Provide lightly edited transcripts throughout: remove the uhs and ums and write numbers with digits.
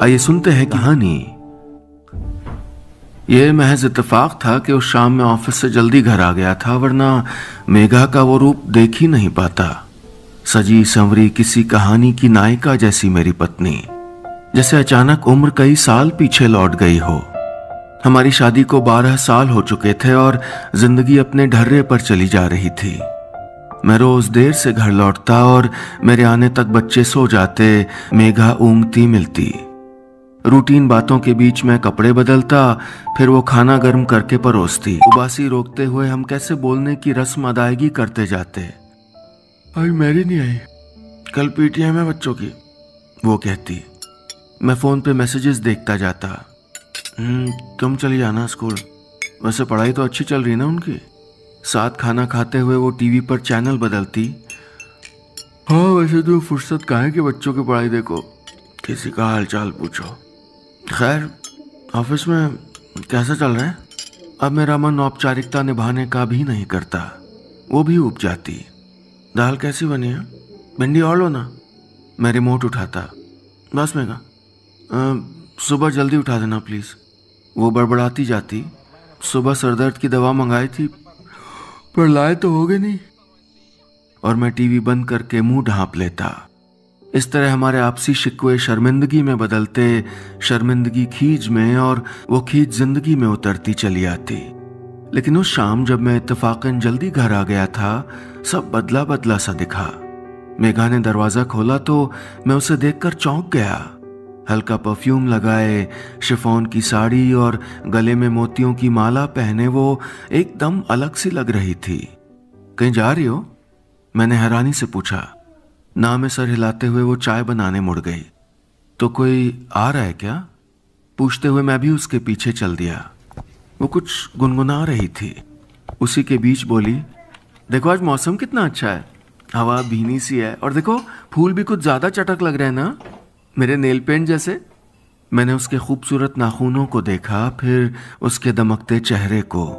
आइए सुनते हैं कहानी। यह महज इत्तेफाक था कि उस शाम में ऑफिस से जल्दी घर आ गया था, वरना मेघा का वो रूप देख ही नहीं पाता। सजी संवरी किसी कहानी की नायिका जैसी मेरी पत्नी, जैसे अचानक उम्र कई साल पीछे लौट गई हो। हमारी शादी को 12 साल हो चुके थे और जिंदगी अपने ढर्रे पर चली जा रही थी। मैं रोज देर से घर लौटता और मेरे आने तक बच्चे सो जाते, मेघा ऊँघती मिलती। रूटीन बातों के बीच में कपड़े बदलता, फिर वो खाना गर्म करके परोसती। उबासी रोकते हुए हम कैसे बोलने की रस्म अदायगी करते जाते। आज मेरी नहीं आई, कल पीटीएम है बच्चों की, वो कहती। मैं फोन पे मैसेजेस देखता जाता। तुम चली जाना स्कूल, वैसे पढ़ाई तो अच्छी चल रही ना उनकी। साथ खाना खाते हुए वो टीवी पर चैनल बदलती। हाँ वैसे तो फुर्सत कहाँ है कि बच्चों की पढ़ाई देखो, किसी का हालचाल पूछो। खैर ऑफिस में कैसा चल रहा है? अब मेरा मन औपचारिकता निभाने का भी नहीं करता, वो भी ऊब जाती। दाल कैसी बनी है? भिंडी और लो ना। मैं रिमोट उठाता। बस मेघा, सुबह जल्दी उठा देना प्लीज़। वो बड़बड़ाती जाती। सुबह सरदर्द की दवा मंगाई थी पर लाए तो हो गए नहीं। और मैं टीवी बंद करके मुंह ढांप लेता। इस तरह हमारे आपसी शिकवे शर्मिंदगी में बदलते, शर्मिंदगी खींच में, और वो खींच जिंदगी में उतरती चली आती। लेकिन उस शाम जब मैं इत्तेफाकन जल्दी घर आ गया था, सब बदला बदला सा दिखा। मेघा ने दरवाजा खोला तो मैं उसे देखकर चौंक गया। हल्का परफ्यूम लगाए, शिफॉन की साड़ी और गले में मोतियों की माला पहने वो एकदम अलग सी लग रही थी। कहीं जा रही हो? मैंने हैरानी से पूछा। ना में सर हिलाते हुए वो चाय बनाने मुड़ गई। तो कोई आ रहा है क्या? पूछते हुए मैं भी उसके पीछे चल दिया। वो कुछ गुनगुना रही थी। उसी के बीच बोली, देखो आज मौसम कितना अच्छा है, हवा भीनी सी है, और देखो फूल भी कुछ ज्यादा चटक लग रहे हैं ना, मेरे नेल पेंट जैसे। मैंने उसके खूबसूरत नाखूनों को देखा, फिर उसके दमकते चेहरे को।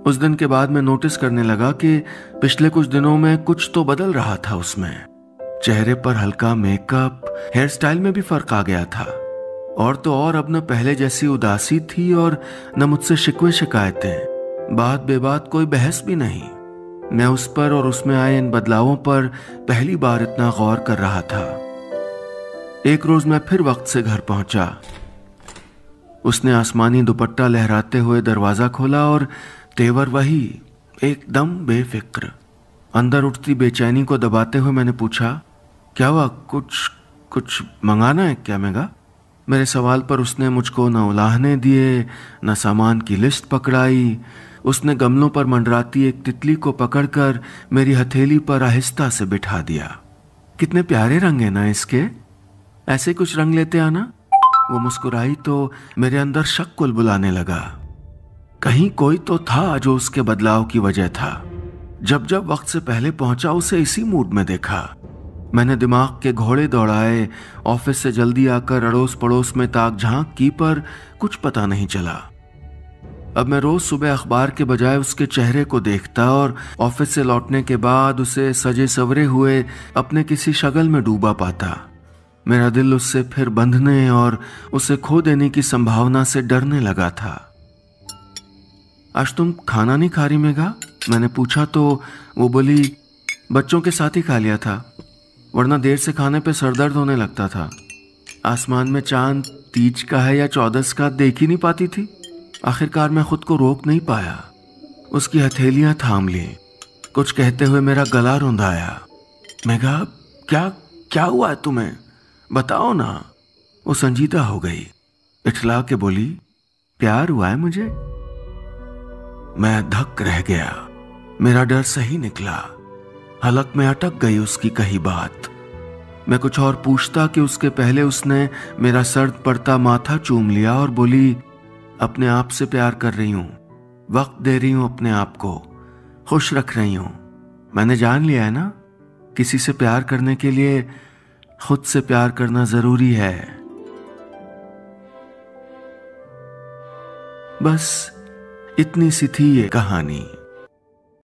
उस दिन के बाद मैं नोटिस करने लगा कि पिछले कुछ दिनों में कुछ तो बदल रहा था उसमें। चेहरे पर हल्का मेकअप, हेयर स्टाइल में भी फर्क आ गया था। और तो और अब न पहले जैसी उदासी थी और न मुझसे शिकवे शिकायतें। बात बेबात कोई बहस भी नहीं। मैं उस पर और उसमें आए इन बदलावों पर पहली बार इतना गौर कर रहा था। एक रोज मैं फिर वक्त से घर पहुंचा। उसने आसमानी दुपट्टा लहराते हुए दरवाजा खोला और तेवर वही, एकदम बेफिक्र। अंदर उठती बेचैनी को दबाते हुए मैंने पूछा, क्या हुआ? कुछ मंगाना है क्या मेघा? मेरे सवाल पर उसने मुझको न उलाहने दिए, न सामान की लिस्ट पकड़ाई। उसने गमलों पर मंडराती एक तितली को पकड़कर मेरी हथेली पर आहिस्ता से बिठा दिया। कितने प्यारे रंग है ना इसके, ऐसे कुछ रंग लेते आना। वो मुस्कुराई तो मेरे अंदर शक कुलबुलाने लगा। कहीं कोई तो था जो उसके बदलाव की वजह था। जब जब वक्त से पहले पहुंचा उसे इसी मूड में देखा। मैंने दिमाग के घोड़े दौड़ाए, ऑफिस से जल्दी आकर अड़ोस पड़ोस में ताक झांक की, पर कुछ पता नहीं चला। अब मैं रोज सुबह अखबार के बजाय उसके चेहरे को देखता और ऑफिस से लौटने के बाद उसे सजे सवरे हुए अपने किसी शगल में डूबा पाता। मेरा दिल उससे फिर बंधने और उसे खो देने की संभावना से डरने लगा था। आज तुम खाना नहीं खा रही मेघा? मैंने पूछा तो वो बोली, बच्चों के साथ ही खा लिया था, वरना देर से खाने पे सरदर्द होने लगता था। आसमान में चांद तीज का है या चौदस का देख ही नहीं पाती थी। आखिरकार मैं खुद को रोक नहीं पाया। उसकी हथेलियां थाम ली। कुछ कहते हुए मेरा गला रुंधाया। मेघा क्या हुआ है तुम्हें? बताओ ना। वो संजीदा हो गई। इठला के बोली, प्यार हुआ है मुझे। मैं धक रह गया। मेरा डर सही निकला। हलक में अटक गई उसकी कही बात। मैं कुछ और पूछता कि उसके पहले उसने मेरा सर्द पड़ता माथा चूम लिया और बोली, अपने आप से प्यार कर रही हूं, वक्त दे रही हूं, अपने आप को खुश रख रही हूं। मैंने जान लिया है ना, किसी से प्यार करने के लिए खुद से प्यार करना जरूरी है। बस इतनी सी थी ये कहानी।